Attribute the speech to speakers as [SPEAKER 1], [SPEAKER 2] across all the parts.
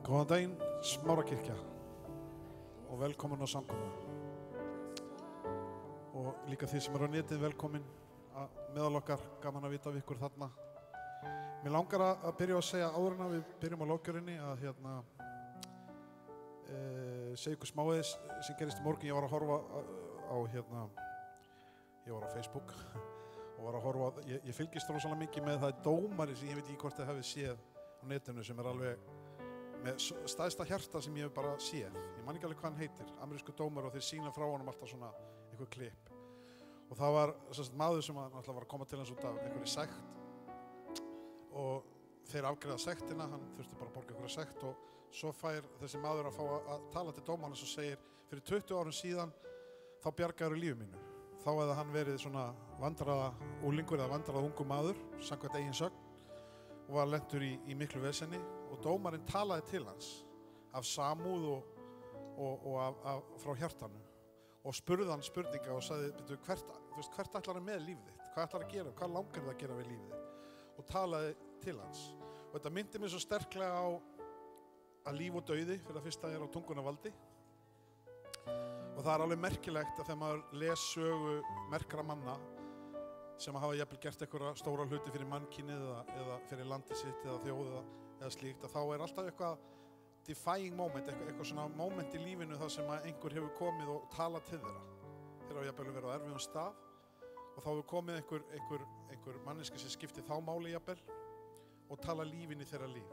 [SPEAKER 1] Góðan daginn, Smárakirkja og velkomin á samkomu. Og líka þið sem eru á netið, velkomin meðal okkar, gaman að vita af ykkur þarna. Mér langar að byrja að segja áður en að við byrjum á lofgjörinni að segja ykkur smáaðis sem gerist í morgun. Ég var að horfa á ég var á Facebook og var að horfa á, ég fylgist rosalega mikið með það dómari sem ég veit ekki hvort þið hafið séð á netinu sem alveg með stæðsta hjarta sem ég hef bara séð. Ég man ekki alveg hvað hann heitir, amerísku dómar, og þeir sína frá honum alltaf svona einhver klipp. Og það var maður sem var að koma til hans út af einhverju sekt og þeir afgreiða sektina, hann þurfti bara að borga einhverja sekt og svo fær þessi maður að fá að tala til dómarans og segir fyrir 20 árum síðan þá bjargaður lífi mínu. Þá hefði hann verið svona vandraða úlingur eða vandraða ungu maður, samkvæmt eigin sögn, og var lentur í miklu vesenni og dómarinn talaði til hans af samúð og frá hjartanu og spurði hann spurninga og sagði, hvert ætlar hann með lífið þitt? Hvað ætlar að gera? Hvað langar það að gera við lífið þitt? Og talaði til hans. Og þetta myndi mér svo sterklega á að líf og dauði fyrir að fyrsta á tungunavaldi. Og það alveg merkilegt að þegar maður les sögu merkra manna sem hafa jafnvel gert einhverja stóra hluti fyrir mannkynið eða fyrir landið sitt eða þjóð eða slíkt, að þá alltaf eitthvað defying moment, eitthvað svona moment í lífinu þar sem að einhver hefur komið og talað til þeirra. Þeir hafa jafnvel verið á erfiðum stað og þá hefur komið einhver manneski sem skipti þá máli jafnvel og tala lífin í þeirra líf.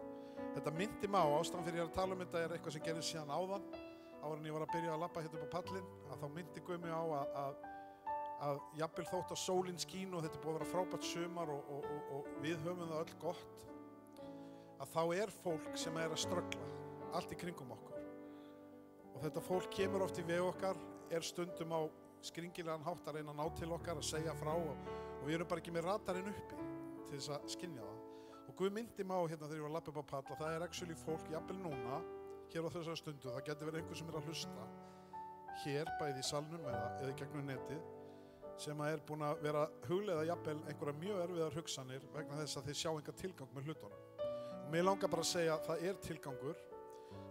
[SPEAKER 1] Þetta myndi mig á, ástæðan fyrir ég að tala þetta eitthvað sem gerðist síðan áður en ég var að byrja að labba hérna upp á pallinn, að þá myndi Guð mig á að jafnvel þótt að sólin skín og þetta búið að vera frábært sumar og við höfum það öll gott, að þá fólk sem að ströggla allt í kringum okkur. Og þetta fólk kemur oft í veg okkar, stundum á skringilegan hátt að reyna að ná til okkar, að segja frá og við erum bara ekki með radarinn uppi til þess að skynja það. Og Guð myndi mig á hérna þegar ég var að labba upp á pall að það actually fólk, jafnvel núna, hér á þessari stundu, það getur verið einhver sem að hlusta hér, bæði í salnum eða gegnum netið, sem að búin að vera hugleiða jafnvel einhverja mjög erfiðar hugsanir vegna þess að þeir sjá enga tilgang með hlutunum. Og mér langar bara að segja að það tilgangur.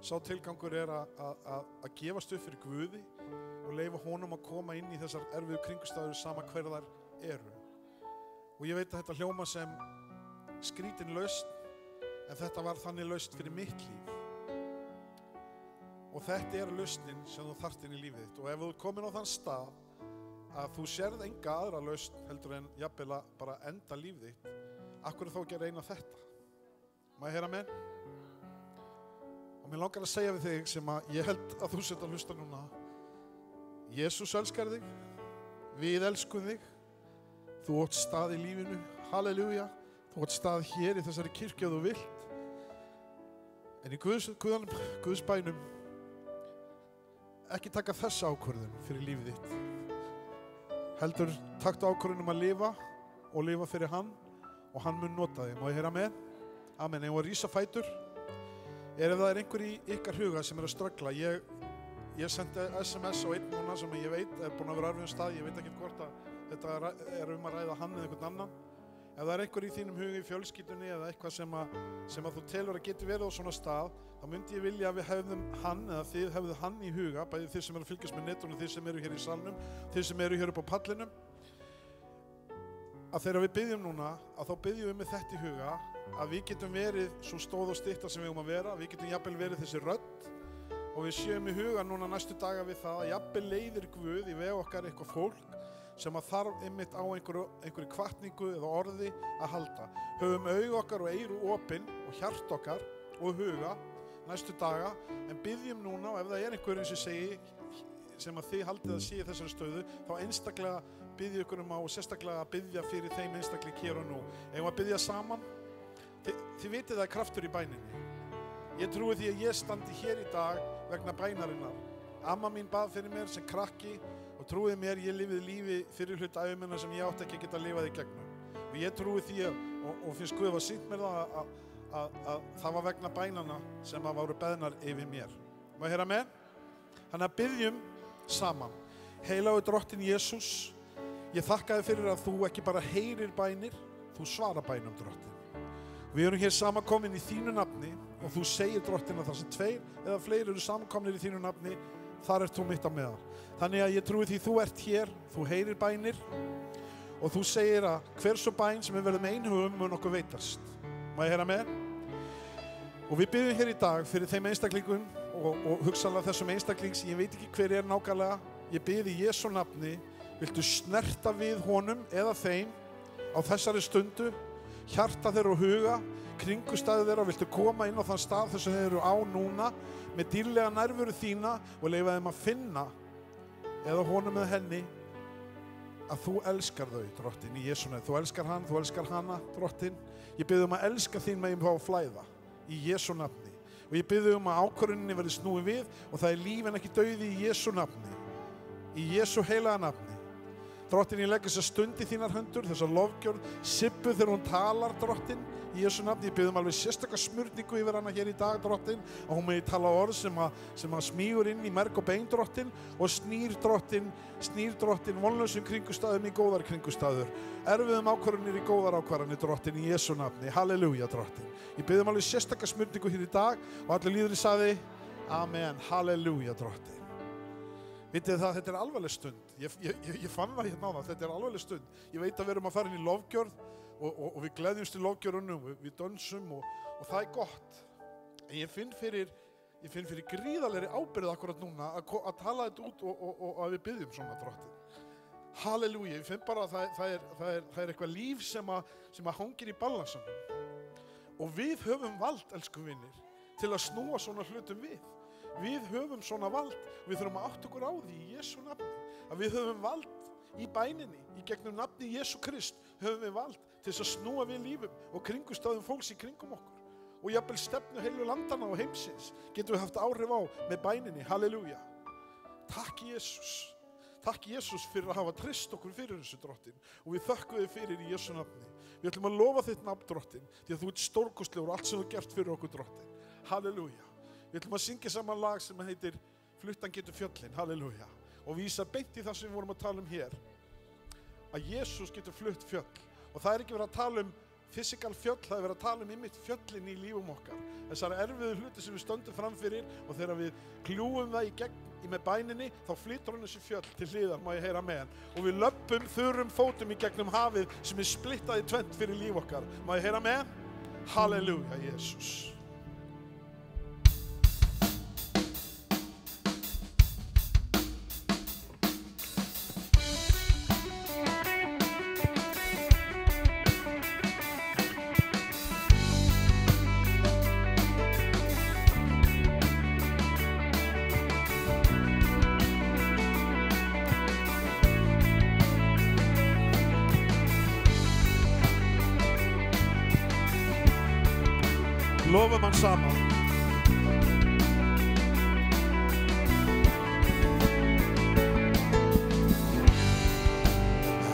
[SPEAKER 1] Sá tilgangur að gefast upp fyrir Guði og leyfa honum að koma inn í þessar erfiðu kringumstæður sama hver þær eru. Og ég veit að þetta hljóma sem skrítin lausn, en þetta var þannig lausn fyrir mitt líf. Og þetta lausnin sem þú þarft inn í lífið þitt. Og ef þú komin á þann stað að þú sérð enga aðra lausn heldur en jafnvel að bara enda lífið þitt, akkur þá ekki að reyna þetta? Má ég heyra amen? Og mér langar að segja við þig sem að ég held að þú sett að hlusta núna. Jesús elskar þig, við elskum þig, þú átt stað í lífinu, halleluja, þú átt stað hér í þessari kirkju ef þú vilt. En í Guðs bænum, ekki taka þessa ákvörðun fyrir lífið þitt. Heldur taktu ákvörðun að lifa og lifa fyrir hann og hann mun nota þig. Má ég heyra með? Amen. Ég var að rísa fætur. Ef það einhver í ykkar huga sem að ströggla, ég sendi SMS á einn núna sem ég veit búin að vera erfiðum stað, ég veit ekki hvort að þetta að ræða hann eða einhvern annan. Ef það einhver í þínum huga í fjölskyldunni eða eitthvað sem að þú telur að geti verið á svona stað, þá myndi ég vilja að við hefðum hann eða þið hefðu hann í huga, bæði þið sem að fylgjast með netunum, þið sem hér í salnum, þið sem hér upp á pallinum, að þegar við byggjum núna, að þá byggjum við með þetta í huga, að við getum verið svo stóð og stytta sem við að vera, við getum jafnvel verið þessi rödd og við séum í huga núna næstu daga við það að jafnvel leiðir Guð í veg okkar eitthvað fólk sem að þarf einmitt á einhverju hvatningu eða orði að halda. Höfum augu okkar og eyru opin og hjart okkar og huga næstu daga, en byggjum núna, og ef það einhver eins og segi sem að þið haldið að sé í þessari stöðu, þá einstaklega byggjum ykkur og sérstaklega að byggja fyrir þeim einstaklega hér og nú. Eigum að byggja saman? Þið vitið það kraftur í bæninni. Ég trúi því að ég standi hér í dag vegna bænarinnar. Amma mín bað fyrir mér sem krakki og trúið mér, ég lifið lífi fyrir hlut æviminnar sem ég átti ekki að geta lifað í gegnum. Og ég trúi því og finnst Guð var sýnt mér það að það var vegna bænana sem að voru beðnar yfir mér. Má ég heyra með? Þannig að byggjum saman. Heilagur drottinn Jesús, ég þakka þér fyrir að þú ekki bara heyrir bænir, þú svarar bænum drottinn. Við erum hér samankomin í þínu nafni, og þú segir drottinn að það sem tveir eða fleiri eru samkomnir í þínu nafni, þar ert þú mitt á meðal. Þannig að ég trúi því þú ert hér, þú heyrir bænir og þú segir að hver svo bæn sem við verðum einhugum mun okkur veitast. Má ég heyra með? Og við biðjum hér í dag fyrir þeim einstaklingum og hugsanlega þessum einstaklings, ég veit ekki hver er nákvæmlega, ég biði í Jesú nafni, viltu snerta við honum eða þeim á þessari stundu, hjarta þeirra og huga, kringustæði þeirra, viltu koma inn á þann stað þess að þeir eru á núna með dýrlega nærveru þína og leyfa þeim að finna eða honum eða henni að þú elskar þau, drottinn, í Jesú nafni. Þú elskar hann, þú elskar hana, drottinn. Ég bið að elska þín megin fá að flæða í Jesú nafni. Og ég bið að ákvörðuninni verði snúið við og það er líf en ekki dauði í Jesú nafni. Í Jesú heilaga nafni. Drottinn, ég legg þessa stund í þínar hendur, þessa lofgjörð, Sibbu þegar hún talar, drottinn, í Jesú nafni. Ég bið alveg sérstaka smurningu yfir hana hér í dag, drottinn, að hún megi tala orð sem að smígur inn í merg og bein, drottinn, og snýr drottinn vonlausum kringustæðum í góðar kringustæður. Erfiðum ákvarðanir í góðar ákvarðanir, drottinn, í Jesú nafni. Halleluja, drottinn. Ég bið alveg sérstaka smurningu hér í dag og allir líðurinn sagði, amen, halleluja, drottinn. Vitið það, þetta er alvarleg stund. Ég fann það hérna á það, þetta er alvarleg stund. Ég veit að við erum að fara inn í lofgjörð og við gleðjumst í lofgjörðunum, við dönsum og það er gott. En ég finn fyrir gríðalegri ábyrgð akkurat núna að tala þetta út og að við biðjum svona, drottinn. Halleluja, ég finn bara að það er eitthvað líf sem að hangir í balansanum. Og við höfum vald, elsku vinir, til að snúa svona hlutum við. Við höfum svona vald, við þurfum að átta okkur á því í Jesú nafni, að við höfum vald í bæninni, í gegnum nafni Jesú Krist höfum við vald til þess að snúa við lífum og kringustæðum fólks í kringum okkur og jafnvel stefnu heilu landana og heimsins getum við haft áhrif á með bæninni, halleluja. Takk Jesús fyrir að hafa treyst okkur fyrir þessu, drottinn, og við þökkum þig fyrir í Jesú nafni. Við ætlum að lofa þitt nafn, drottinn, því að þú ert stórkostlegur og allt sem þú gert fyrir okkur, drottinn, halleluja. Við ætlum að syngja saman lag sem heitir Fluttan getur fjöllin, halleluja, og vísa beint í það sem við vorum að tala hér, að Jesús getur flutt fjöll, og það er ekki verið að tala fysikal fjöll, það er verið að tala einmitt fjöllin í lífum okkar, þessar erfiðu hluti sem við stöndum fram fyrir og þegar við kljúum það í gegn með bæninni, þá flytur hann þessi fjöll til hliðar, má ég heyra með hann, og við löppum þurrum fótum í gegnum hafið sem er splittað í tvennt fyrir líf okkar, má ég heyra með? Halleluja, Jesús. Lofum hann saman.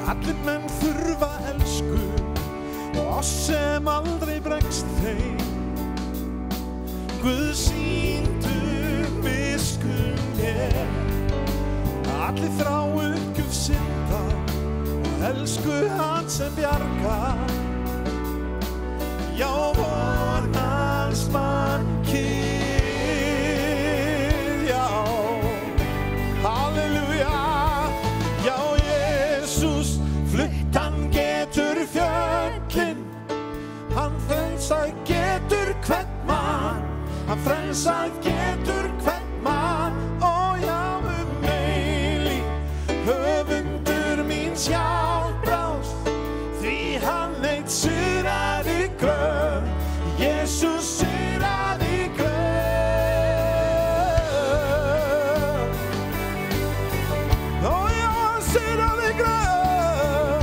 [SPEAKER 1] Allir menn þurfa elsku og oss sem aldrei bregst þeim. Guð sýndu miskunn mér. Allir þrá uppgjöf synda og elsku hann sem bjargar. Já, vornans mannkyn, já, halleluja, já, Jesús, fluttan getur fjöllin, hann frelsar getur hvern mann, hann frelsar getur hvern mann, og já, meili, höfundur míns hjálprást, því hann eitt suraði gröf, Jesús suraði gröf. Ó já, hann suraði gröf.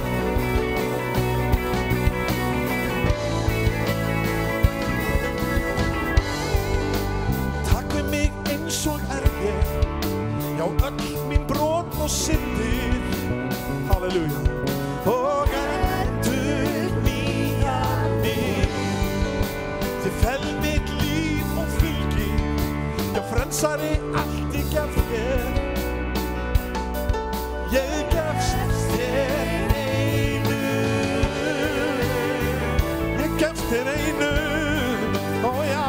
[SPEAKER 1] Takk við mig eins og ég, já öll mín brot og syndir, halleluja, og endur nýja mig. Þið fel mitt líf og fylgi, já frelsari allt ég gef þér. Ég gefst þér einu, ég gefst þér einu, ó já,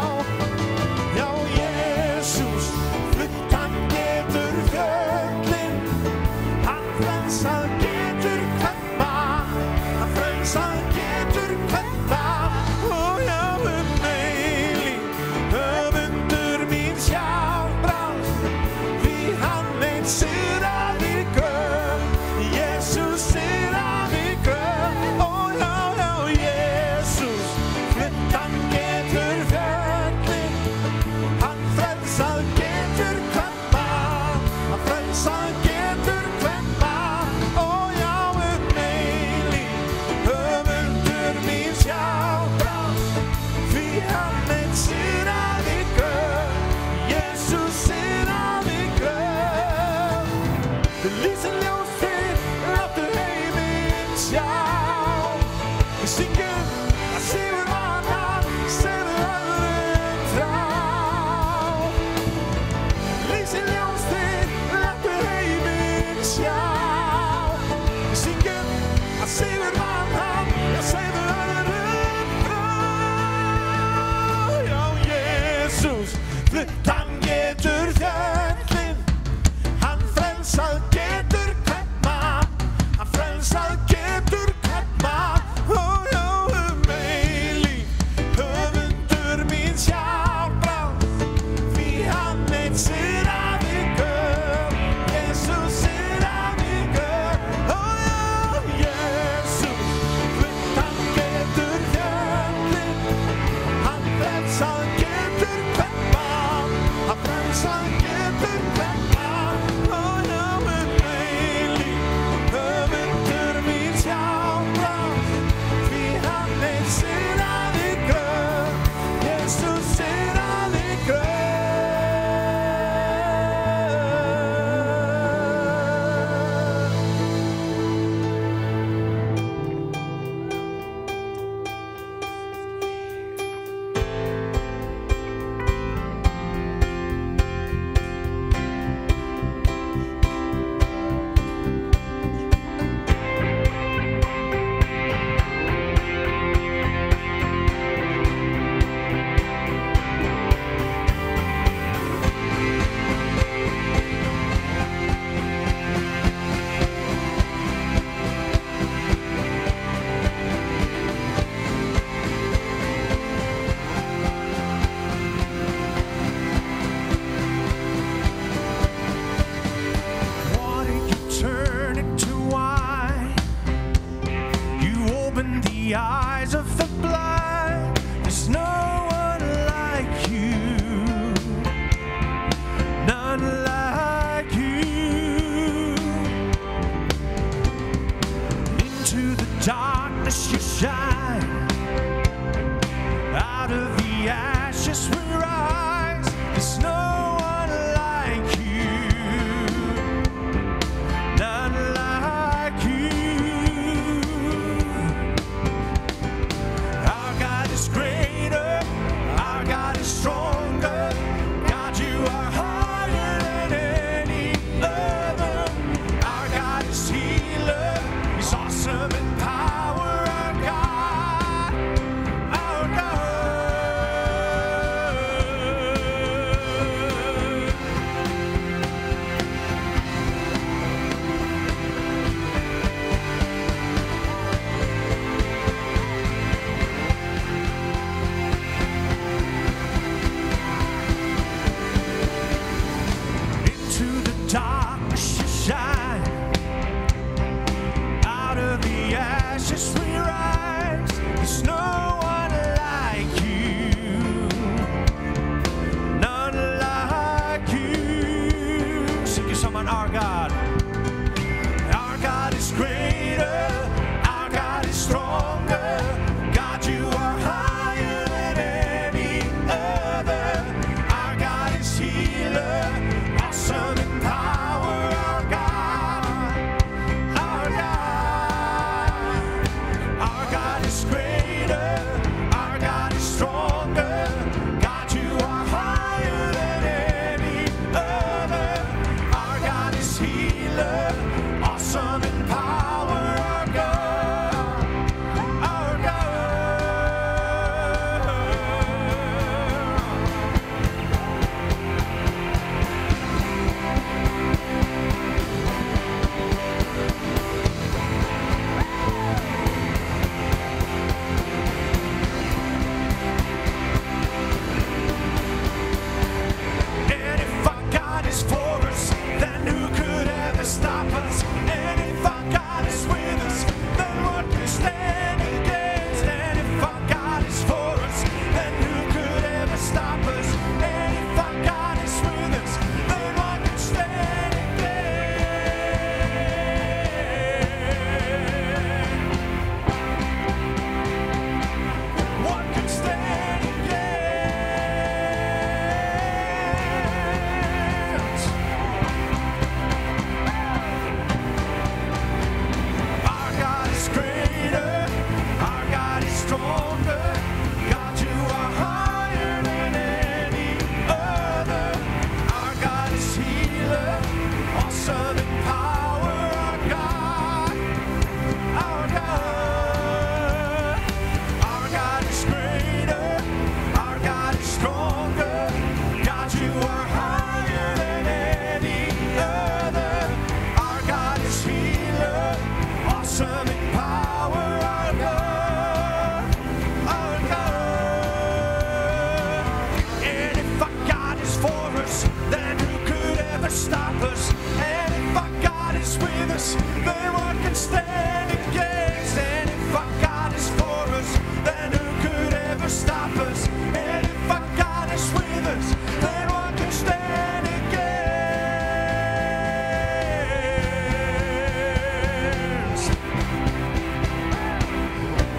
[SPEAKER 2] Hann getur fjöllin, hann frelsað getur hvern mann, hann frelsað getur hvern mann. Ó já, eilíf, höfundur mín sjálfráð, því hann einn sigraði Guð, Jesus sigraði Guð. Ó já, Jesus, hann getur fjöllin, hann frelsað getur hvern mann, then what can stand against?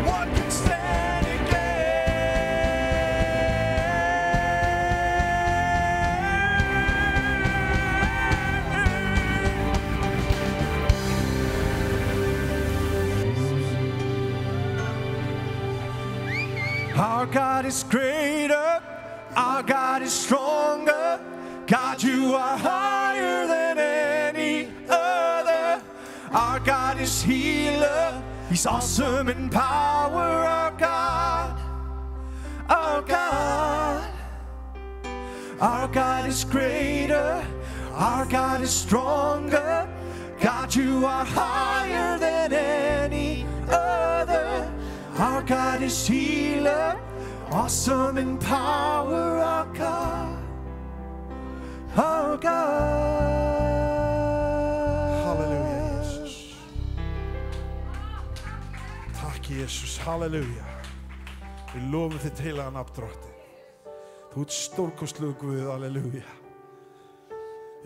[SPEAKER 2] What can stand against? Our God is greater, our God is stronger. God, you are higher than any other. Our God is healer, He's awesome in power. Our God, our God. Our God is greater, our God is stronger. God, you are higher than any other. Our God is healer, awesome in power. Our God, our God.
[SPEAKER 1] Halleluja, Jesus. Takk, Jesus. Halleluja. Við lofum þitt heilaga nafn, Drottinn. Þú ert stórkostlegur Guð, halleluja.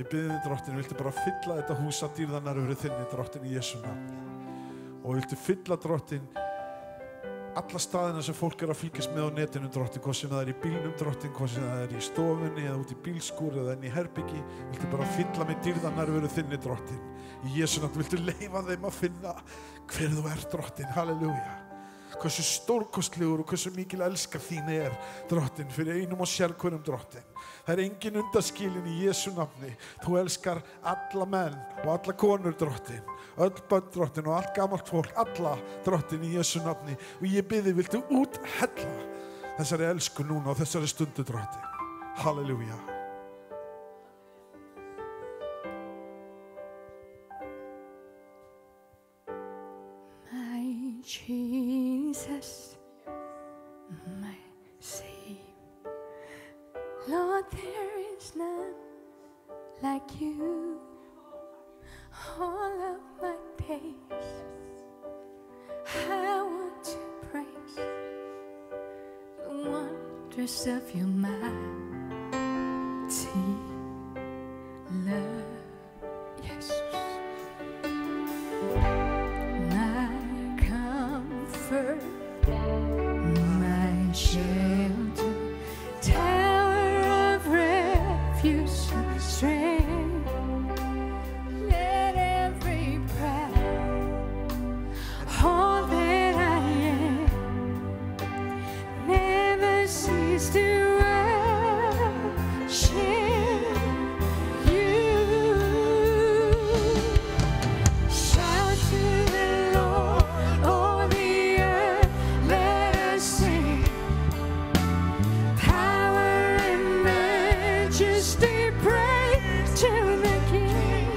[SPEAKER 1] Ég biðjum þig, Drottinn, viltu bara fylla þetta hús af dýrðarnærveru þinni, Drottinn, í Jesú nafni. Og viltu fylla, Drottinn, alla staðina sem fólk að fylgjast með á netinu, Drottinn, hvað sem það í bílnum, Drottinn, hvað sem það í stofunni eða út í bílskúr eða inn í herbyggi. Viltu bara fylla með dýrðarnærveru þinni, Drottinn. Í Jesú nafni viltu leyfa þeim að finna hver þú ert, Drottinn, halleluja. Hversu stórkostlegur og hversu mikil elska þín Drottinn, fyrir einum og sérhverjum, Drottinn. Það engin undaskilin í Jesú nafni. Þú elskar alla menn og alla konur, Drottinn. Öll börn, Drottinn, og allt gamalt fólk, alla, Drottinn, í Jesú nafni. Og ég biði, viltu úthella þessari elsku núna og þessari stundu, Drottinn. Halleluja.
[SPEAKER 3] Jesus, my Savior, Lord, there is none like you. All of my days, I want to praise the wonders of your mighty love. Yes. My shelter, tower of refuge and strength. Let every breath, all that I am, never cease to worship you. Shout to the Lord, oh the earth, let us sing. Power and majesty, praise to the King.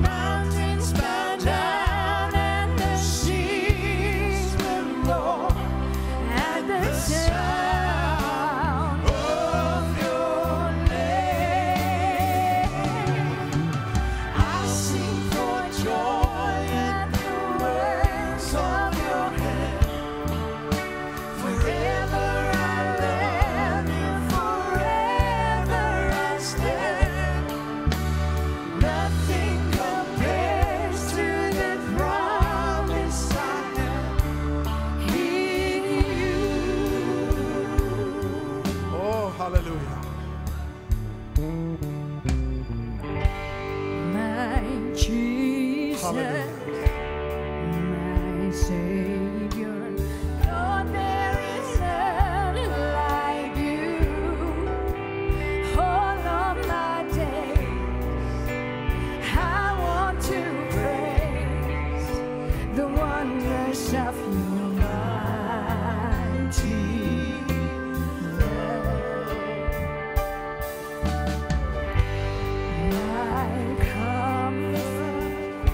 [SPEAKER 3] Mountains bow down and the seas will roar at the sound of your name. I sing for joy at the works of your hand. Forever I love you, forever I stand. Nothing compares to the promise I have in you.
[SPEAKER 1] Oh, halleluja.
[SPEAKER 3] My Jesus,
[SPEAKER 1] Hallelujah.
[SPEAKER 3] my Savior, Lord, there is none like you. All of my days, I want to praise the wonders of your mighty love. My comfort,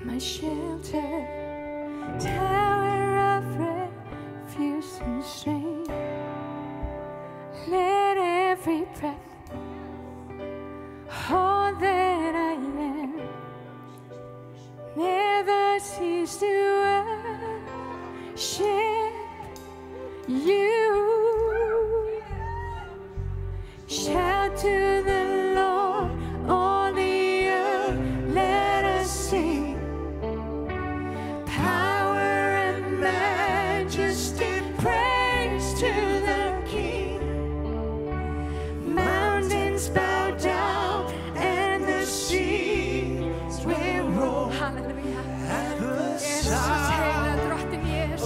[SPEAKER 3] my shelter, tower of refuge and strength. Let every breath, all that I am, never cease to worship you. Shout to the Lord, all the earth, let us sing. Power and majesty, praise to the King. Mountains bow down and the seas will roll. Halleluja. Jesus, heila drottning Jesus.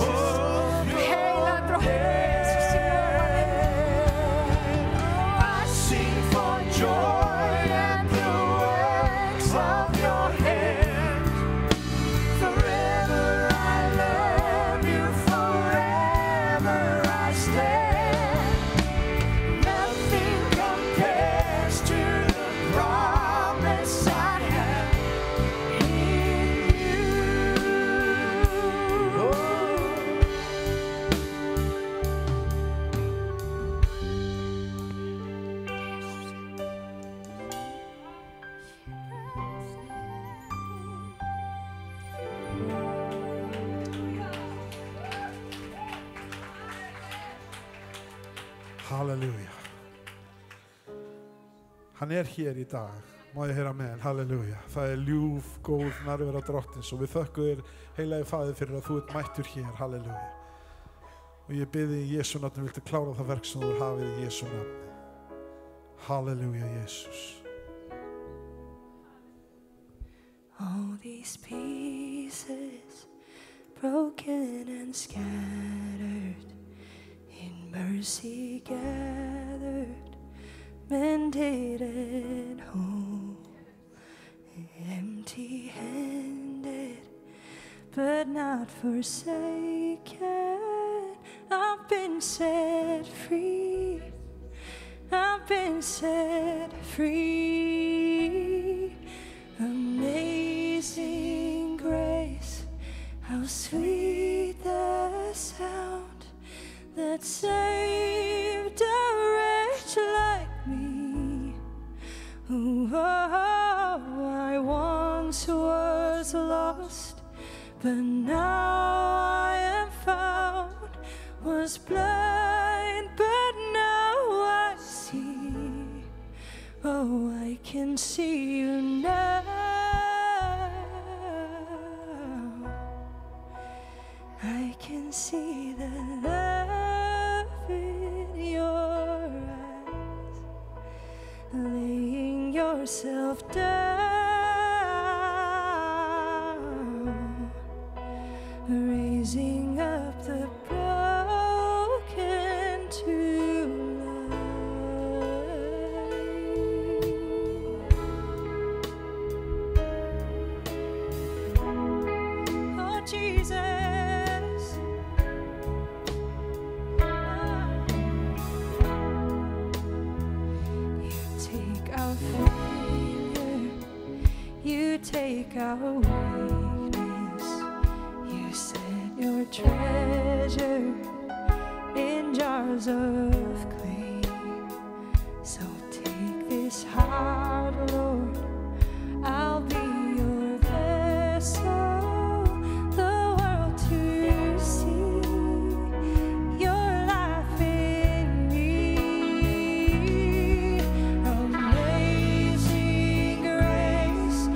[SPEAKER 3] Heila drottning Jesus, ég lofa þér. I sing for joy at the works of your hands. Forever I love you, forever I stand. Nothing compares to the promise I have in you.
[SPEAKER 1] Halleluja. Hann hér í dag. Má ég heyra með hann. Halleluja. Það ljúf, góð nærvera drottins og við þökkum þér heilagi Faðir fyrir að þú ert mættur hér. Halleluja. Og ég biði í Jesu nafni, viltu klára það verk sem þú hafið í Jesu nafni. Halleluja, Jesus.
[SPEAKER 3] All these pieces, broken and scattered, in mercy gathered, mended and whole, empty-handed, but not forsaken. I've been set free. I've been set free. Amazing grace, how sweet the sound that saved a wretch like me. Oh, I once was lost, but now I am found. Was blind, but now I see. Oh, I can see you now. I can see the love in your eyes, laying yourself down, raising up the broken to life. Oh, Jesus. Take our weakness, you set your treasure in jars of clay. So take this heart, Lord, I'll be your vessel, the world to see your life in me. Amazing grace,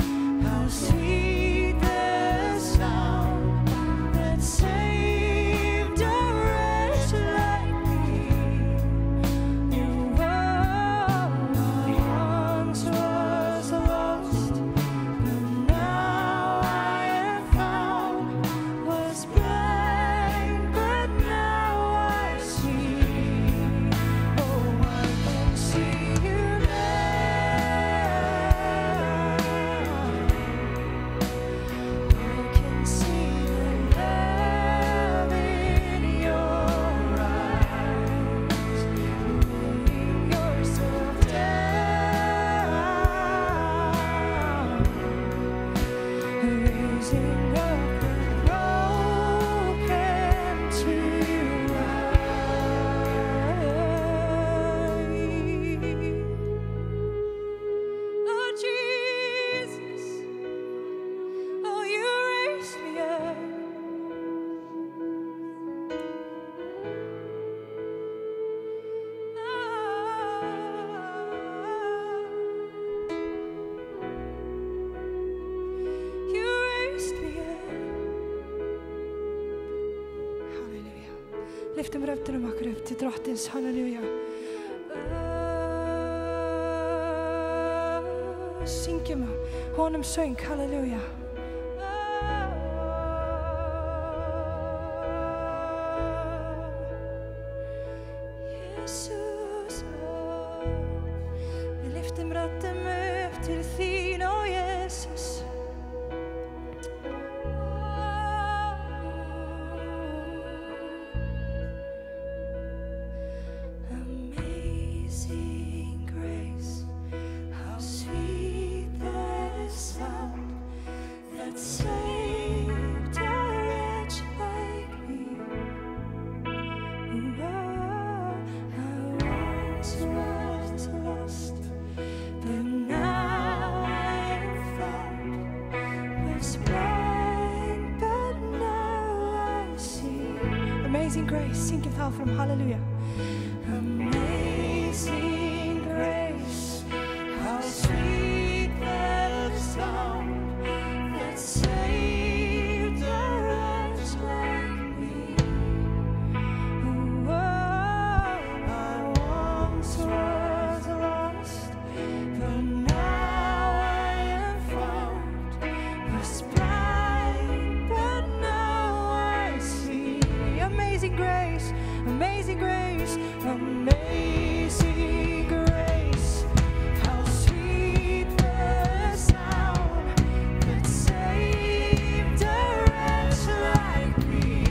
[SPEAKER 3] how sweet the sound that saved a wretch like me.
[SPEAKER 4] lyftum röddunum okkur upp til drottins, halleluja. Syngjum honum söng, halleluja. Jesus, við lyftum röddum upp til þín, ó Jesus. Amazing grace, how sweet the sound that saved a wretch like me. I once was lost, but now I am found. Was blind, but now I see. Amazing grace, sing it out from hallelujah. Amazing grace, how sweet the sound that saved a wretch like me. I once was lost, but now I am found. Was blind, but now I see. Amazing grace, amazing grace, amazing grace. How sweet the sound that saved a wretch like me.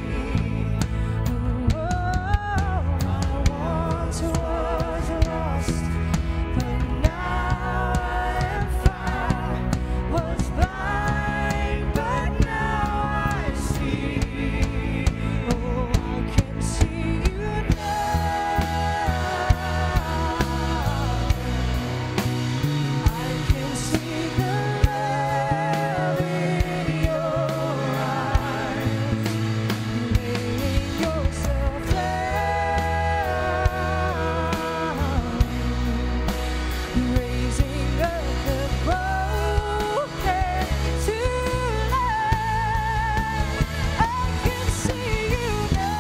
[SPEAKER 4] I once was lost, but now I am found. Was blind, but now I see. Oh, I can see you now. I can see the love in your eyes, laying yourself down, raising up the broken to life. I can see you now.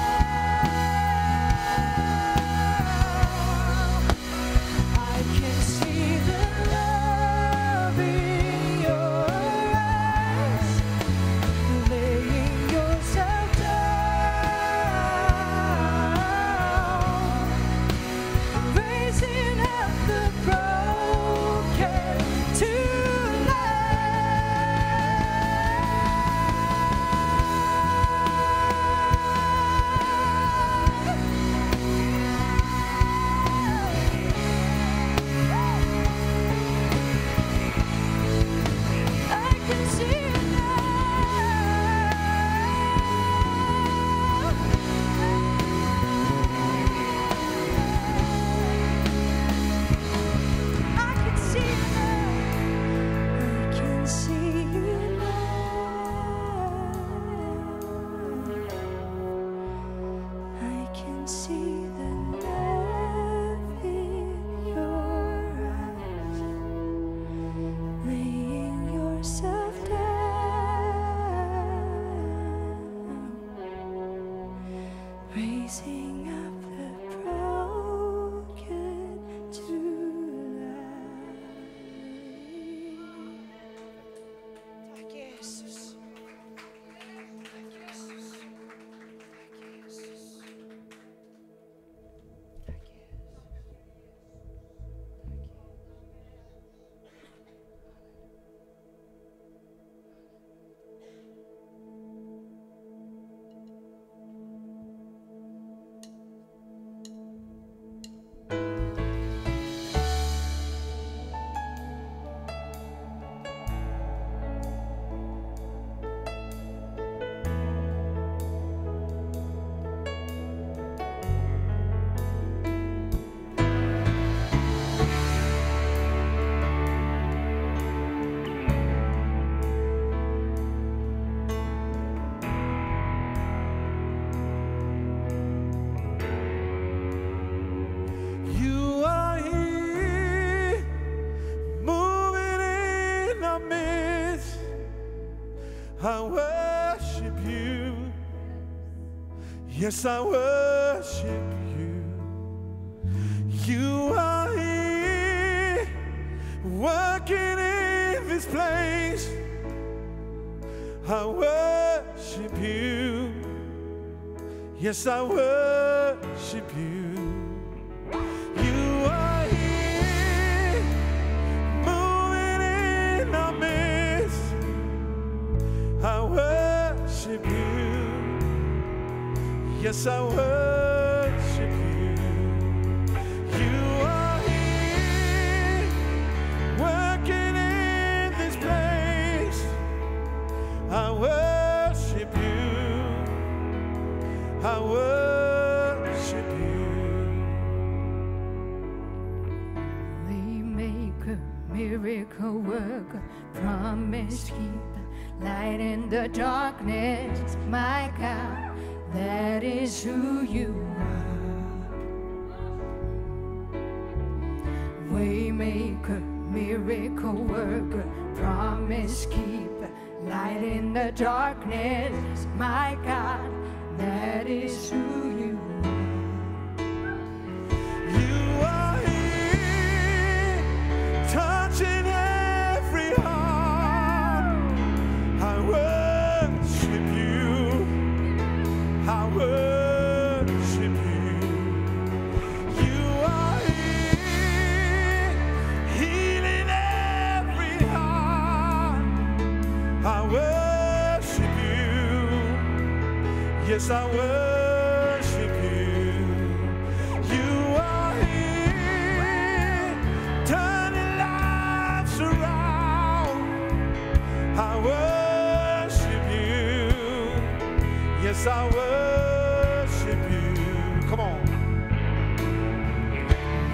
[SPEAKER 4] I can see the love in your eyes, laying yourself down, raising up the broken to I can see it I can see you I can see the love in your eyes, laying yourself down, raising up the broken to life. Tack Jesus. Tack Jesus. Tack Jesus. Tack Jesus.
[SPEAKER 2] You are here, moving in our midst. I worship you. Yes, I worship you. You are here, working in this place. I worship you. Yes, I worship you. You are here, moving in our midst. I worship you. Yes, I worship you. You are here, working in this place. I worship you. I worship you.
[SPEAKER 4] Waymaker, miracle worker, promise keeper, light in the darkness, my God, that is who you are. Waymaker, miracle worker, promise keeper, light in the darkness, my God, that is who you are.
[SPEAKER 2] You are here, touching every heart. I worship you. I worship you. You are here, healing every heart. I worship you. Yes, I worship you. You are here, turning lives around. I worship you. Yes, I worship you. Come on.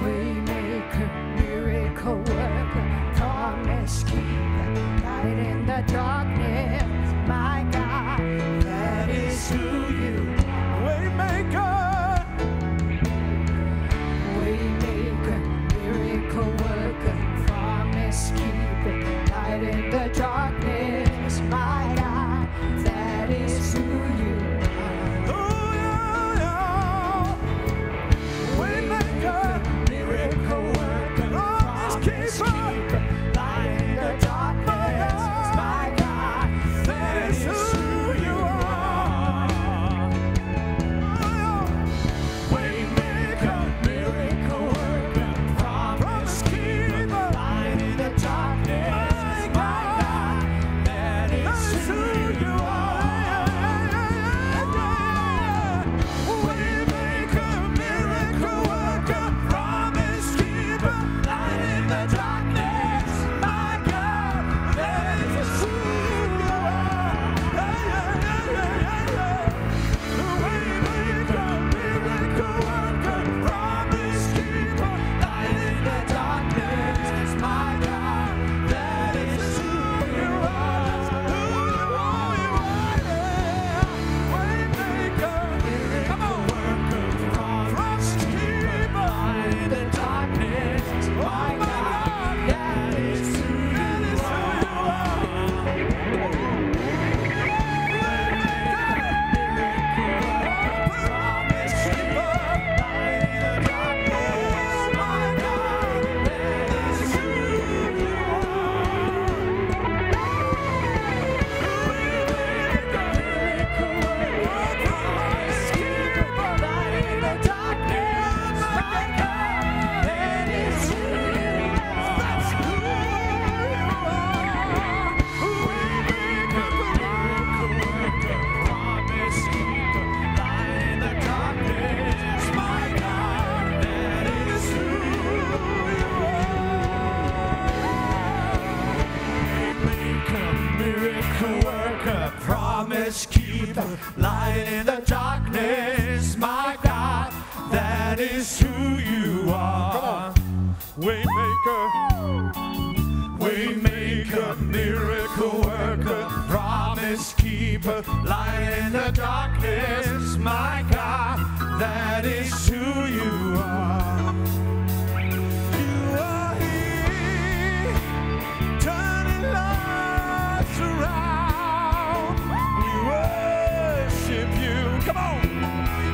[SPEAKER 4] Waymaker, miracle worker, promise keeper, light in the darkness, my God, that is who you are.
[SPEAKER 2] Waymaker,
[SPEAKER 4] Waymaker, miracle worker, promise keeper, light in the darkness, my God, that is who you are.
[SPEAKER 2] oh yeah, yeah. Waymaker,
[SPEAKER 4] Miracle worker,
[SPEAKER 2] promise
[SPEAKER 4] promise
[SPEAKER 2] keeper,
[SPEAKER 4] keeper, light in the darkness, my God,
[SPEAKER 2] that is who you are.
[SPEAKER 4] Waymaker, miracle worker, promise keeper, light in the darkness, my God, that is who you are.
[SPEAKER 2] Waymaker, miracle worker, promise keeper, light in the darkness. My God, that is who you are. Waymaker, miracle worker, promise keeper, light in the darkness. My God, that is who you are. Who you are, you are. Waymaker, come on. Promise keeper,
[SPEAKER 4] Light in the darkness, my God, that is who you
[SPEAKER 2] miracle worker, promise keeper, light in the darkness. My God, that is who you are. Waymaker, waymaker, miracle worker, promise keeper, light in the darkness. My God, that is who you are. You are here, turning lives around. We worship you. Come on.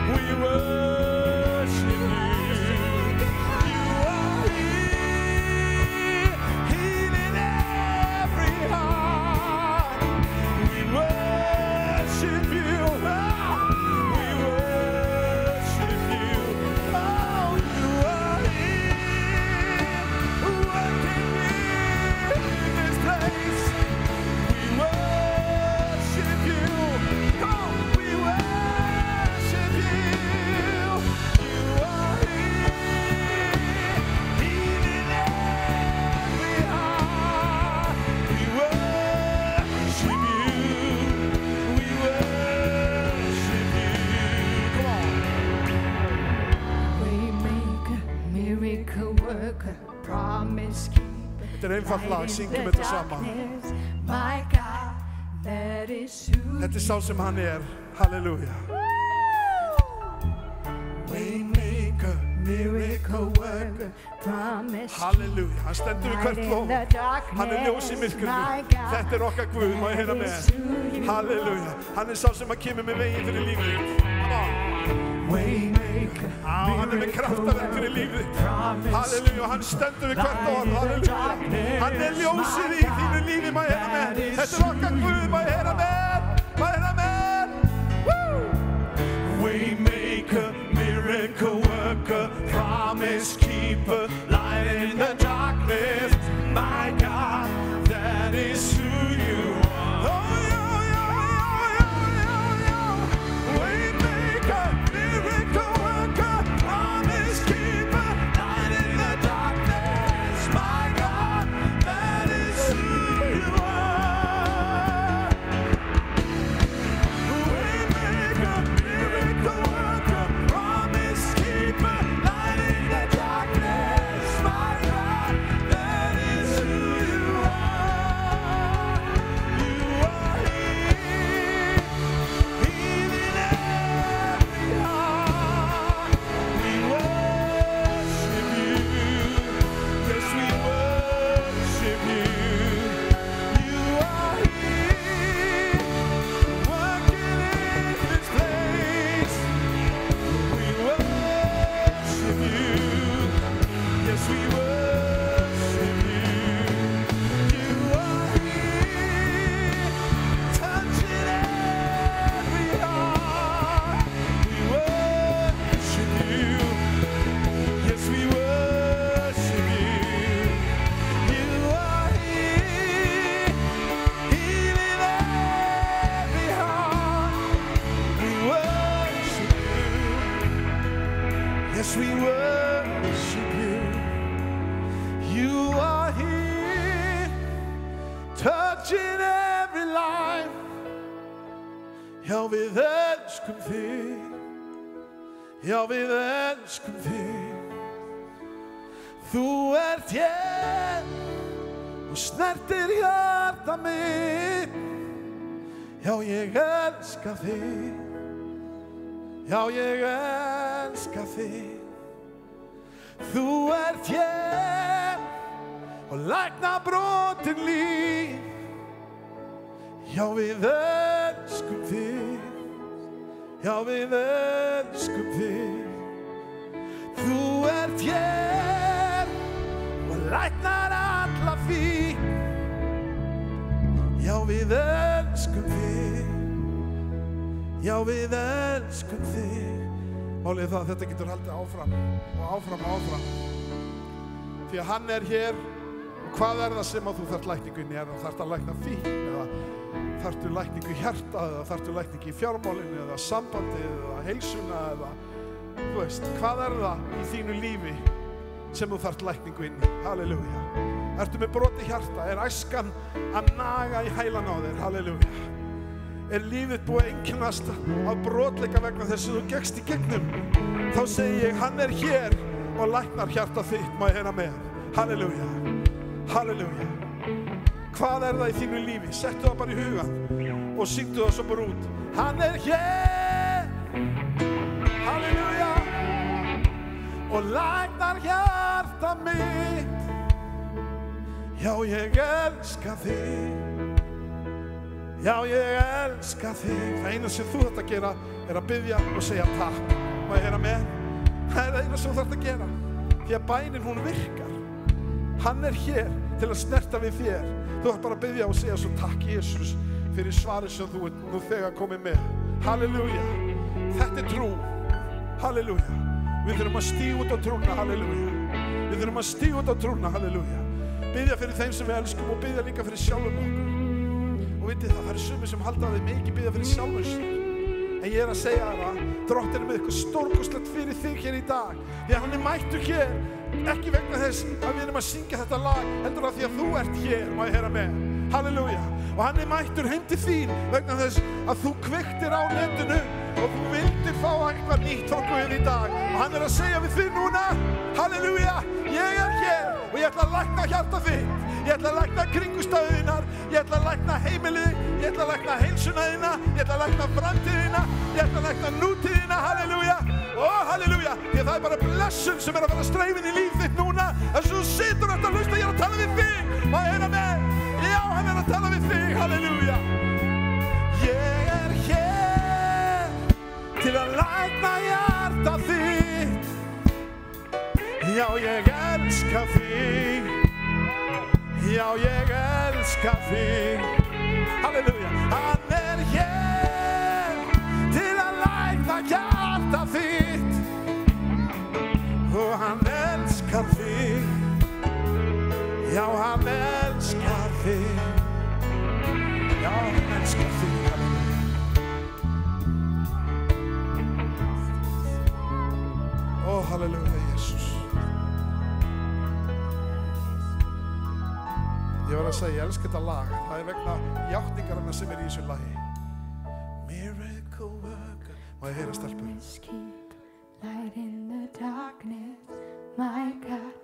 [SPEAKER 1] er einfalt lag, syngjum þetta saman.
[SPEAKER 3] My God, that is who
[SPEAKER 1] Þetta er sá sem hann er. Halleluja.
[SPEAKER 3] Waymaker, miracle worker, promise
[SPEAKER 1] Halleluja. Hann stendur við hvert lóð. Hann er ljós í myrkrinu. Þetta er okkar Guð, má ég heyra með. Halleluja. Hann er sá sem að kemur með veginn fyrir lífið þitt. Come on.
[SPEAKER 3] Waymaker,
[SPEAKER 1] Hann er með kraftaverk fyrir lífið þitt. Halleluja. Hann stendur við hvert orð. Halleluja. Hann er ljósið í þínu lífi, má ég heyra með. Þetta er okkar Guð, má ég heyra með. Má ég heyra með. Woo!
[SPEAKER 4] Waymaker, miracle worker, promise keeper, light in the darkness. My God, that is who you are.
[SPEAKER 1] Oh,
[SPEAKER 4] Waymaker, miracle worker, promise keeper, light in the darkness. My God, that is who you are. Waymaker, miracle worker, promise keeper, light in the darkness. My God, that is who you are. You are here, healing every heart. We worship you. Yes, we worship you. You are here, working in this place. We worship you. Yes, we worship you. You are here, touching every heart. We worship you. Yes, we worship you. You are here, healing every heart. We worship you. Yes, we worship you. You are here, touching every life. Já, við elskum þig. Já, við elskum þig. Þú ert hér og snertir hjarta mitt. Já, ég elska þig. Já, ég elska þig. Þú ert hér og lækna brotin líf. Já, við elskum þig. Já, við elskum þig. Þú ert hér og læknar alla fík. Já, við elskum þig. Já, við elskum þig. Málið er það að þetta getur haldið áfram og áfram og áfram. Því að hann er hér. Og hvað er það sem að þú þarft lækningu inn í? Er það þarft að lækna fíkn eða þarftu lækningu í hjarta eða þarftu lækningu í fjármálinu eða sambandi eða heilsuna eða þú veist, hvað er það í þínu lífi sem þú þarft lækningu inn í? Halleluja. Ertu með brotið hjarta? Er æskan að naga í hælan á þér? Halleluja. Er lífið búið að einkennast af brotleika vegna þess að þú gekkst í gegnum? Þá segi ég, hann er hér og læknar hjarta þitt, má ég heyra með. Halleluja. Halleluja. Hvað er það í þínu lífi? Settu það bara í hugan og syngdu það svo bara út. Hann er hér. Halleluja. Og læknar hjarta mitt. Já, ég elska þig. Já, ég elska þig. Það eina sem þú þarft að gera er að biðja og segja takk. Má ég heyra með? Það er það eina sem þú þarft að gera. Því að bænin hún virkar. Hann er hér til að snerta við þér. Þú þarft bara að biðja og segja svo takk Jesus fyrir svarið sem þú ert nú þegar komið með. Halleluja. Þetta er trú. Halleluja. Við þurfum að stíga út á trúna. Halleluja. Við þurfum að stíga út á trúna. Halleluja. Biðja fyrir þeim sem við elskum og biðja líka fyrir sjálfum okkur. Og vitið það eru sumir sem halda að þeim ekki biðja fyrir sjálfum sér. En ég er að segja það, Drottinn er með eitthvað stórkostlegt fyrir þig hér í dag. Því að hann er mættur hér, ekki vegna þess að við erum að syngja þetta lag, heldur af því að þú ert hér, má ég heyra með. Halleluja. Og hann er mættur heim til þín vegna þess að þú kveiktir á netinu og þú vildir fá eitthvað nýtt frá Guði í dag. Og hann er að segja við þig núna, halleluja, ég er hér Og ég ætla að lækna hjarta þitt. Ég ætla að lækna kringumstæðunar. Ég ætla að lækna heimilið. Ég ætla að lækna heilsuna þína. Ég ætla að lækna framtíðina. Ég ætla að lækna nútíðina. Halleluja. Ó, halleluja. Því að það bara blessun sem að fara streifin í líf þitt núna. Þess að þú situr eftir að hlusta, ég að tala við þig. Má ég heyra með? Já, hann að tala við þig. Halleluja. Ég hér til að lækna hjarta þitt. Já, ég elska þig. Já, ég elska þig. Halleluja. Hann hér til að lækna hjarta þitt. Og hann elskar þig. Já, hann elskar þig. Já, hann elskar þig. Ó, halleluja, Jesus. Ég var að segja, ég elska þetta lag. Það vegna játningarinnar sem í þessu lagi. Miracle worker. Má ég heyra stelpur?
[SPEAKER 3] Light in the darkness, my God,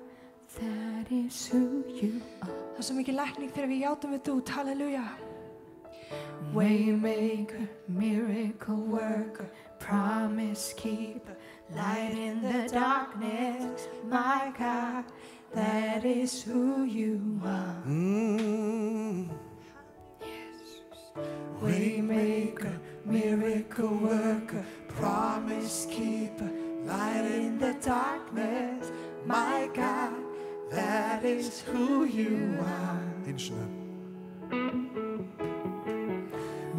[SPEAKER 3] that is who you are. Það er svo mikið lækning þegar við játum þetta út, halleluja. Waymaker, miracle worker, promise keeper, light in the darkness, my God, that is who you are. Waymaker, miracle worker, promise keeper, light in the darkness, my God, that is who you are.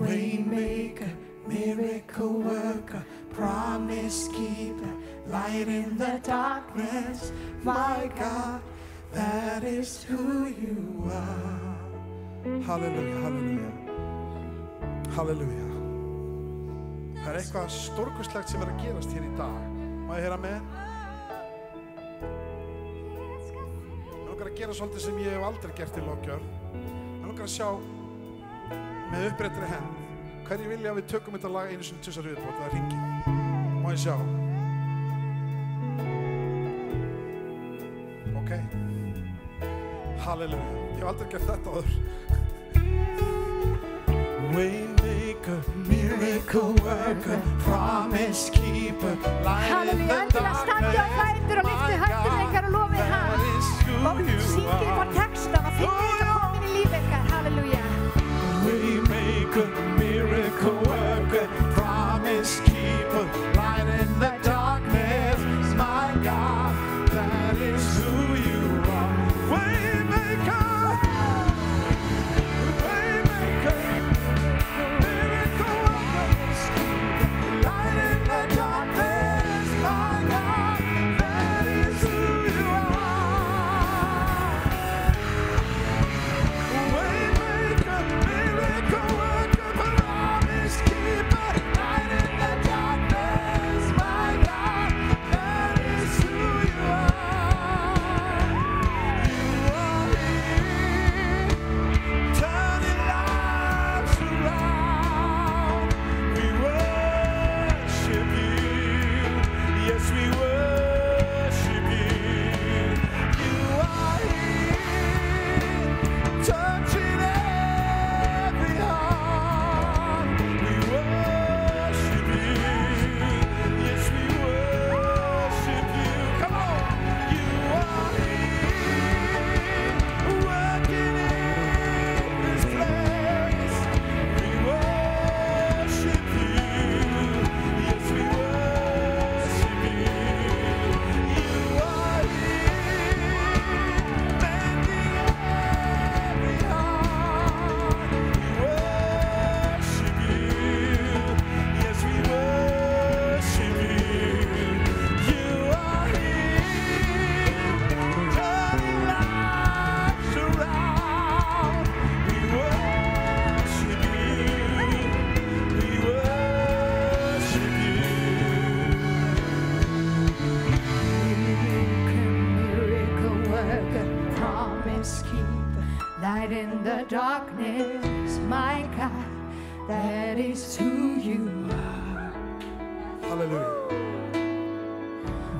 [SPEAKER 3] Waymaker, miracle worker, promise keeper, light in the darkness, my God, that is who you are.
[SPEAKER 4] Halleluja, halleluja. Halleluja. Það eitthvað stórkostlegt sem að gerast hér í dag. Má ég heyra með? Mér langar að gera svolítið sem ég hef aldrei gert í lokgjörn. Mér langar að sjá með uppréttri hend. Hverju vilja að við tökum þetta lag einu sinni tussar viðbót eða hringi? Má ég sjá? Ok. Halleluja. Ég hef aldrei gert þetta áður. Waymaker, miracle worker, promise keeper, light in the darkness, my God, that is who you are. Waymaker, miracle worker, promise keeper, light in the darkness, my God, that is who you are. Waymaker.
[SPEAKER 3] Light in the darkness, my God, that is who you are.
[SPEAKER 4] Hallelujah.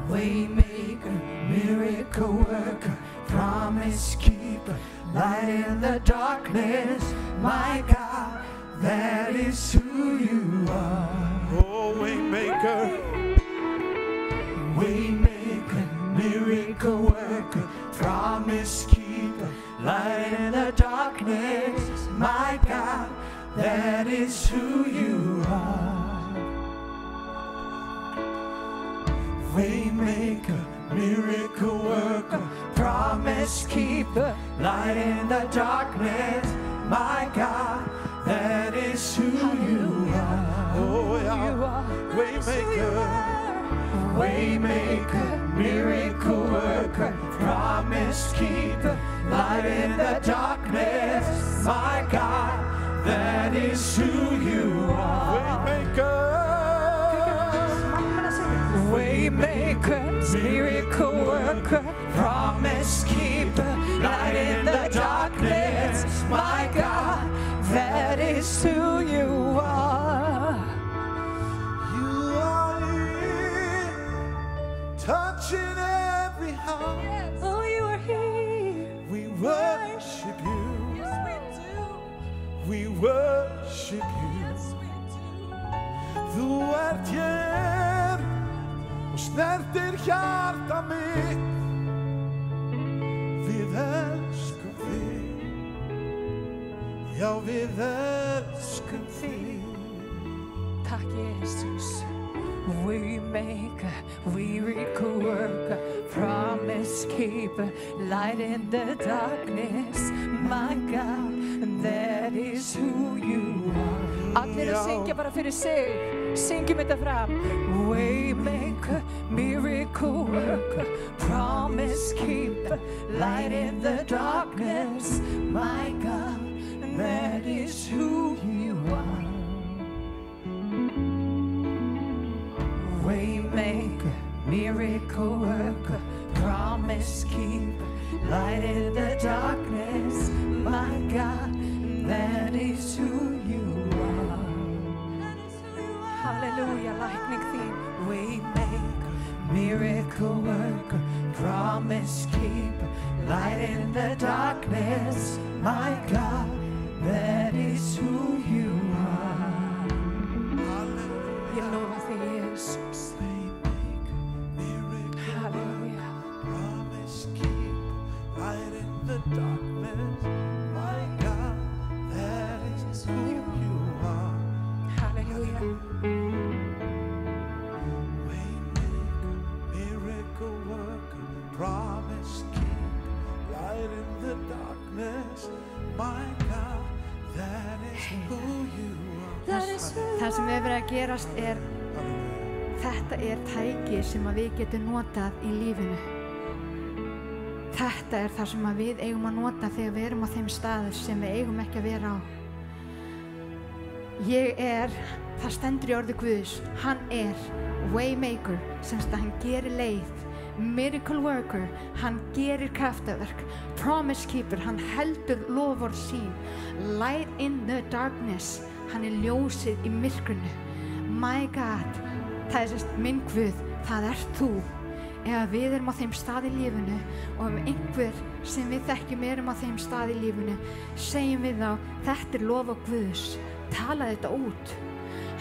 [SPEAKER 3] Waymaker, miracle worker, promise
[SPEAKER 5] promise keeper, light in the darkness, my God, that is who you are.
[SPEAKER 4] Oh, Waymaker,
[SPEAKER 5] Waymaker, miracle worker, promise keeper, light in the darkness, my God, that is who you are. Waymaker, miracle worker, promise keeper, light in the darkness, my God, that is who you are.
[SPEAKER 4] oh yeah, Waymaker,
[SPEAKER 5] Waymaker, miracle worker, promise keeper, light in the darkness, my God, that is who you are. Waymaker, miracle worker, promise keeper, light in the darkness, my God, that is who you are.
[SPEAKER 4] you are here, touching every heart.
[SPEAKER 3] Oh, you are here.
[SPEAKER 4] We worship you,
[SPEAKER 3] Yes, we do.
[SPEAKER 4] we worship you.
[SPEAKER 3] Yes, we do.
[SPEAKER 4] Þú ert hér og snertir hjarta mitt. Við elskum þig, já við elskum þig.
[SPEAKER 5] Takk Jesus. Waymaker, miracle worker, promise keeper, light in the darkness, my God, that is who you are. Allir að syngja bara fyrir sig, syngjum þetta fram. Waymaker, miracle worker, promise keeper, light in the darkness, my God, that is who you are. Waymaker, miracle worker, promise keeper, light in the darkness, my God, that is who you are. Hallelujah, lightning theme. Waymaker, miracle worker, promise keeper, light in the darkness, my God, that is who you are. Ég lofa þig, Jesus. Hallelujah.
[SPEAKER 4] Promise keep light in the darkness, my God, that is who you are.
[SPEAKER 5] Hallelujah.
[SPEAKER 4] Waymaker, miracle worker, promise keep light in the darkness, my God, that is who you are.
[SPEAKER 6] Það sem hefur verið að gerast þetta tæki sem að við getum notað í lífinu. Þetta það sem að við eigum að nota þegar við erum á þeim staðum sem við eigum ekki að vera á. Það stendur í orði Guðs, hann waymaker, sem að hann gerir leið, miracle worker, hann gerir kraftaverk, promise keeper, hann heldur loforð sín, light in the darkness, hann ljósið í myrkrinu. My God, það minn Guð, það þú. Ef við erum á þeim stað í lífinu og ef einhver sem við þekkjum erum á þeim stað í lífinu, segjum við þá, þetta lof Guðs, tala þetta út.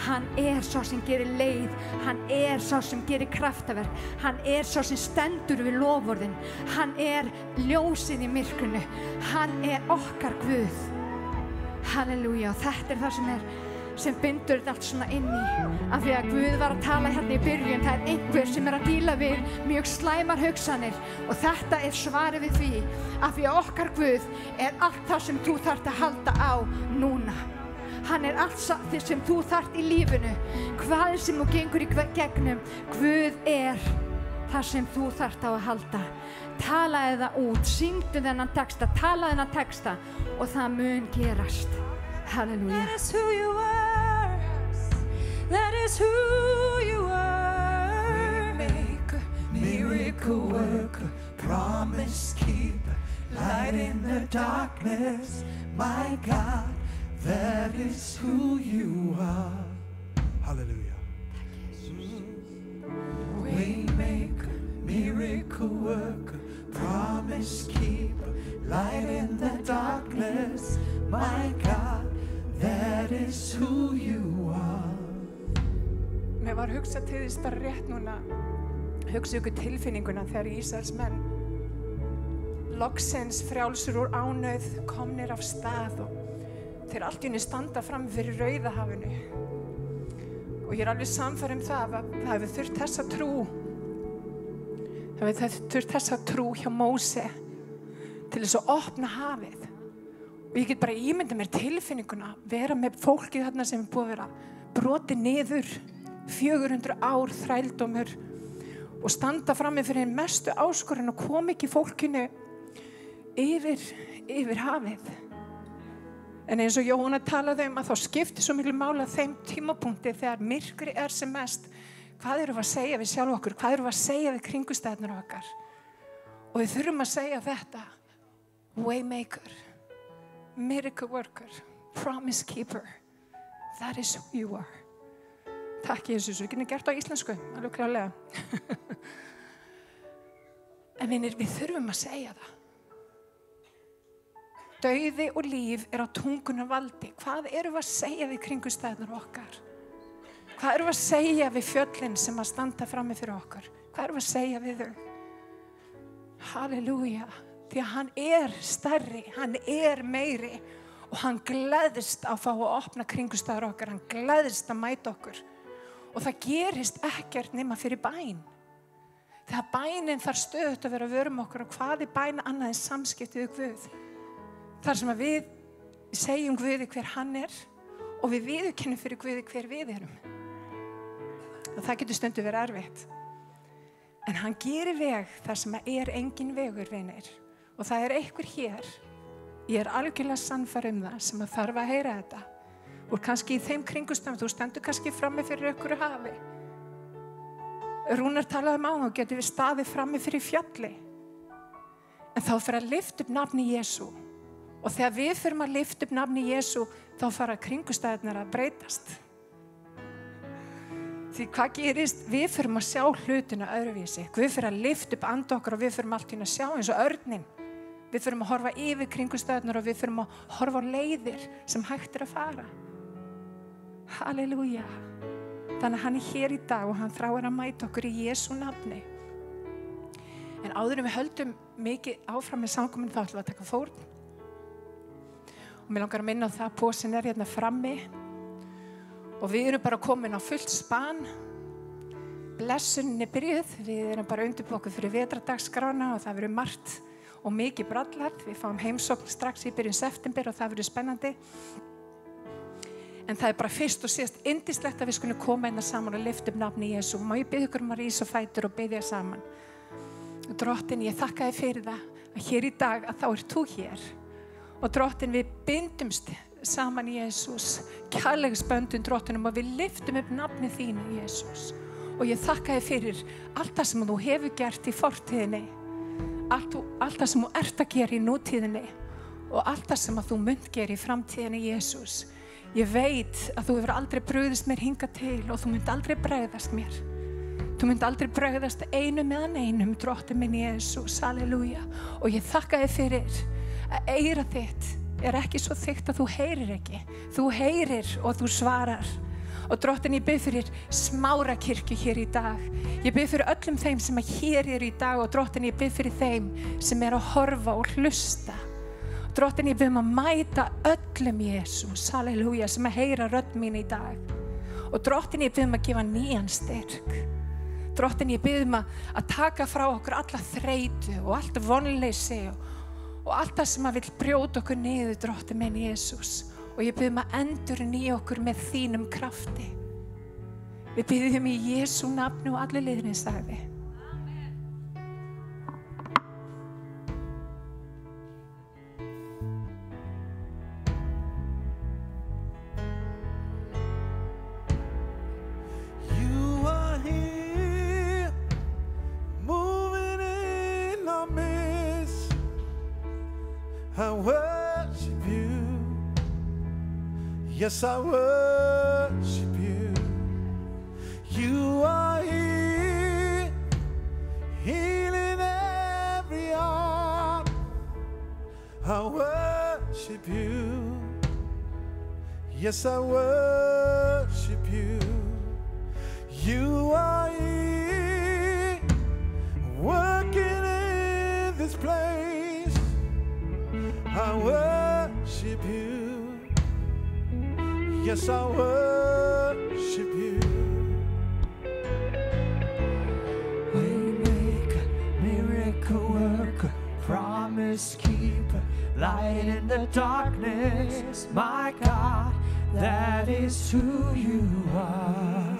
[SPEAKER 6] Hann sá sem gerir leið, hann sá sem gerir kraftaverk, hann sá sem stendur við loforðin, hann ljósið í myrkrinu, hann okkar Guð. Halleluja, og þetta það sem bindur þetta allt svona inn í, af því að Guð var að tala hérna í byrjun, það einhver sem að díla við mjög slæmar hugsanir og þetta svarið við því, af því að okkar Guð allt það sem þú þarft að halda á núna. Hann allt það sem þú þarft í lífinu, hvað sem þú gengur í gegnum, Guð það sem þú þarft á að halda. Talaði það út, syngdu þennan texta, talaði þennan texta og það mun gerast. Halleluja.
[SPEAKER 3] That is who you are. That is who you are.
[SPEAKER 5] Waymaker, miracle worker, promise keeper, light in the darkness, my God, that is who you are.
[SPEAKER 4] Hallelujah.
[SPEAKER 5] Waymaker, miracle worker, promise keeper, light in the darkness, my God, that is who you are. Mér var hugsað til þess bara rétt núna, hugsa ykkur tilfinninguna þegar Ísraels menn loksins frjálsir úr ánauð komnir af stað og þeir allt í einu standa fram fyrir Rauðahafinu. Og ég alveg sannfærð það að það hefur þurft þessa trú. Það hefur þurft þessa trú hjá Móse til þess að opna hafið. Og ég get bara ímyndað mér tilfinninguna, vera með fólkið þarna sem búið að vera brotið niður, 400 ár þrældómur og standa frammi fyrir einn mestu áskorun og kom ekki fólkinu yfir hafið. En eins og Jóhanna talaði að þá skiptir svo miklu máli að þeim tímapunkti þegar myrkri sem mest, hvað erum við að segja við sjálf okkur, hvað erum við að segja við kringumstæðurnar okkar? Og við þurfum að segja þetta: Waymaker, miracle worker, promise keeper, that is who you are. Takk Jesus, við getum gert á íslensku, alveg klárlega. En vinir, við þurfum að segja það. Dauði og líf á tungunnar valdi. Hvað erum við að segja við kringumstæðurnar okkar? Hvað erum við að segja við fjöllin sem að standa frammi fyrir okkar? Hvað erum við að segja við þau? Halleluja. Því að hann stærri, hann meiri og hann gleðst að fá að opna kringumstæður okkar. Hann gleðst að mæta okkur. Og það gerist ekkert nema fyrir bæn. Þegar bænin þarf stöðugt að vera vörum okkur og hvað bæn annað en samskiptið við Guð. Þar sem að við segjum Guði hver hann og við viðurkennum fyrir Guði hver við erum. Og það getur stundum verið erfitt. En hann gerir veg þar sem að engin vegur, vinir. Og það einhver hér, ég algjörlega sannfærð það sem að þarf að heyra þetta. Og kannski í þeim kringumstæðum, þú stendur kannski frammi fyrir einhverju hafi. Rúnar talaði áðan og getur við staðið frammi fyrir fjalli. En þá fyrir að lyfta upp nafni Jesú. Og þegar við fyrir að lyfta upp nafni Jesú, þá fara kringumstæðurnar að breytast. Því hvað gerist? Við fyrir að sjá hlutina öðruvísi. Við fyrir að lyfta upp anda okkar og við fyrir allt í að sjá eins og örninn. Við fyrir að horfa yfir kringumstæðurnar og við fyrir að horfa á leiðir sem hægt að fara. Halleluja. Þannig að hann hér í dag og hann þráir að mæta okkur í Jesú nafni. En áður en við höldum mikið áfram með samkominn þá ætlum við að taka fórn. Og mér langar að minna á það að pósin hérna frammi. Og við erum bara komin á fullt span. Blessunin byrjuð. Við erum bara undirbúið okkur fyrir vetrardagsskrána og það verður margt og mikið brallar. Við fáum heimsókn strax í byrjun september og það verður spennandi. En það bara fyrst og síðast yndislegt að við skulum koma hérna saman og lyfta upp nafni Jesú. Má ég biðja ykkur að rísa á fætur og biðja saman. Drottin, ég þakka þér fyrir það að hér í dag að þá þú hér. Og drottin, við bindumst saman Jesús, kærleiksböndum drottinum og við lyftum upp nafni þínu Jesús. Og ég þakka þér fyrir allt það sem þú hefur gert í fortíðinni, allt það sem þú ert að gera í nútíðinni og allt það sem þú munt gera í framtíðinni Jesús. Ég veit að þú hefur aldrei brugðist mér hingað til og þú munt aldrei bregðast mér. Þú munt aldrei bregðast einum drottin minn Jesús, halleluja. Og ég þakka þér fyrir að eyra þitt ekki svo þykkt að þú heyrir ekki. Þú heyrir og þú svarar. Og drottin, ég bið fyrir Smárakirkju hér í dag. Ég bið fyrir öllum þeim sem hér í dag og drottin, ég bið fyrir þeim sem að horfa og hlusta. Drottin, ég bið að mæta öllum Jesús, halleluja, sem að heyra rödd mín í dag. Og drottin, ég bið að gefa nýjan styrk. Drottin, ég bið að taka frá okkur alla þreytu og allt vonleysi og allt það sem að vill brjóta okkur niður, drottin minn Jesús. Og ég bið að endurnýja okkur með þínum krafti. Við biðjum í Jesú nafni og allir liðurinn sagði.
[SPEAKER 4] I worship you. Yes, I worship you. You are here, healing every heart. worship you. Yes, I worship you. You are here, working in this place. I worship you. Yes, I worship you.
[SPEAKER 2] Waymaker, miracle worker, promise keeper, light in the darkness. My God, that is who you are.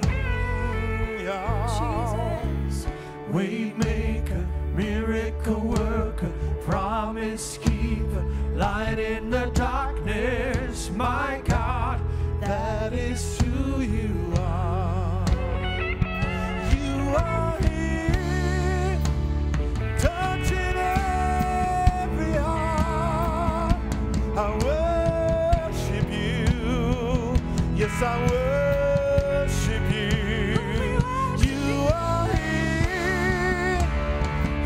[SPEAKER 4] Jesus.
[SPEAKER 2] Waymaker, miracle worker, promise keeper, light in the darkness. My God,
[SPEAKER 4] That is who you are. You are here, touching every heart. I worship you. Yes, I worship you. You are here,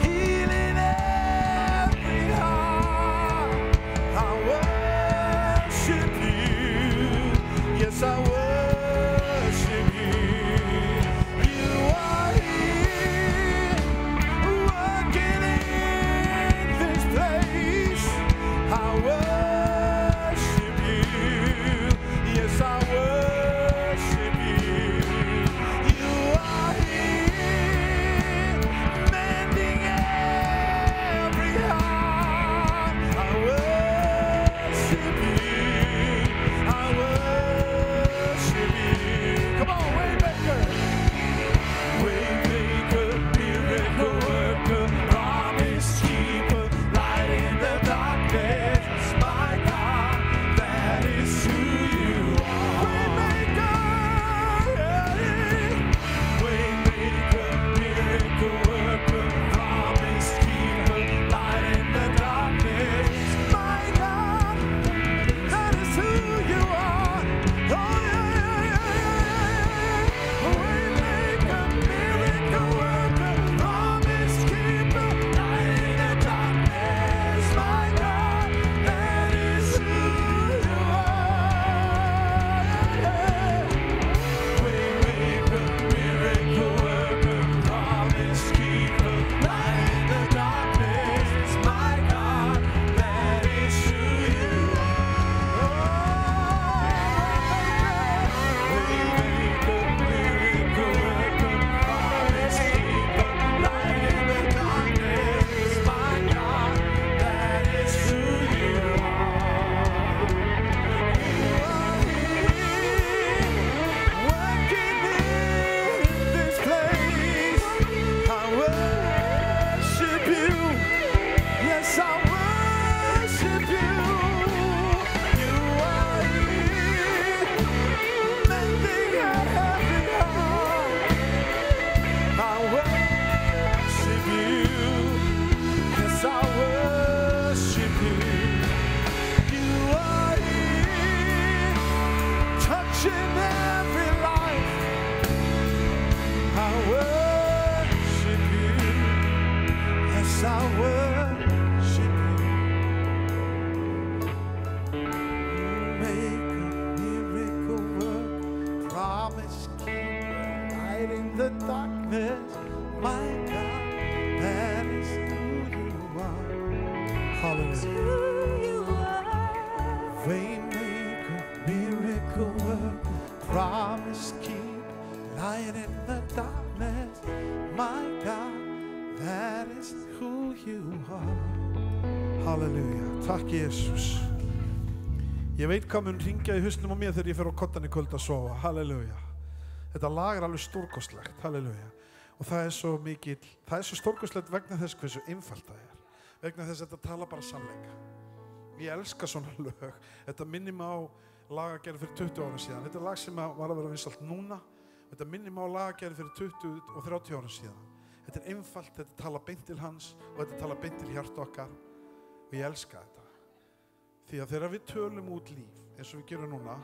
[SPEAKER 4] healing every heart. I worship you. Yes, I worship you. You are here, working in this place. I worship you. Yes, I worship you. You are here, mending every heart. I worship you. I worship you. Come on, Waymaker. Waymaker, miracle worker, promise keeper, light in the darkness. My God, that is who you are. Waymaker, Waymaker, miracle worker, promise keeper, light in the darkness. My God, that is who you are. Oh yeah. Waymaker, miracle worker, promise keeper, light in the darkness. My God, that is who you are. Waymaker, miracle worker, promise keeper, light in the darkness. My God, that is who you Yes, I worship you. You are here, mending every heart. I worship you. Yes, I worship you. You are here, touching every life. I worship you. Yes, I worship you. Maker, miracle work, promise keeper, light in the darkness. My God, that is who you are. Hallelujah. Waymaker, miracle work, promise keeper, light in the darkness. My God, that is who you are. Halleluja. Takk Jesus. Ég veit hvað mun hringja í hausnum á mér þegar ég fer á koddan í kvöld að sofa. Halleluja. Þetta lag er alveg stórkostlegt. Halleluja. Og það er svo mikil, það er svo stórkostlegt vegna þess hversu einfalt það er. Vegna þess að þetta tala bara sannleika. Ég elska svona lög. Þetta minnir mig á lagagerð fyrir 20 ára síðan. Þetta er lag sem var að vera vinsælt núna. Þetta minnir mig á lagagerð fyrir 20 og 30 ára síðan. Þetta er einfalt, þetta tala beint til hans og þetta tala beint til hjarta okkar. Og ég elska þetta. Því að þegar við tölum út líf, eins og við gerum núna,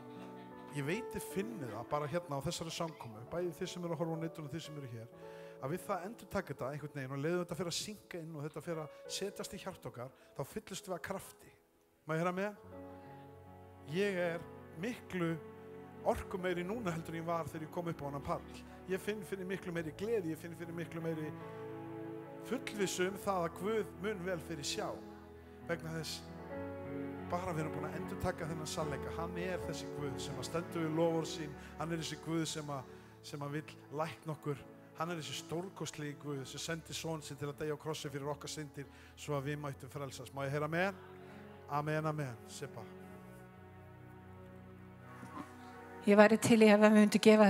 [SPEAKER 4] ég veit þið finnið það bara hérna á þessari samkomu, bæði þið sem eru að horfa á netinu og þið sem eru hér, að við það endurtaka þetta einhvern veginn og leiðum þetta fyrir að synka inn og þetta fyrir að setjast í hjarta okkar, þá fyllist við að krafti. Má ég heyra með?
[SPEAKER 1] Ég miklu orkumeiri núna heldur en ég var þegar ég kom upp á hana pall. Ég finn fyrir miklu meiri gleði, ég finn fyrir miklu meiri fullvissu það að Guð mun vel fyrir sjá. Vegna þess bara við erum búin að endurtaka þennan sannleika. Hann þessi Guð sem að stendur við loforð sín. Hann þessi Guð sem að vill lækna okkur. Hann þessi stórkostlegi Guð sem sendi son sinn til að deyja á krossi fyrir okkar syndir svo að við mættum frelsast. Má ég heyra amen? Amen, amen. Sippa.
[SPEAKER 5] Ég væri til í ef við myndum gefa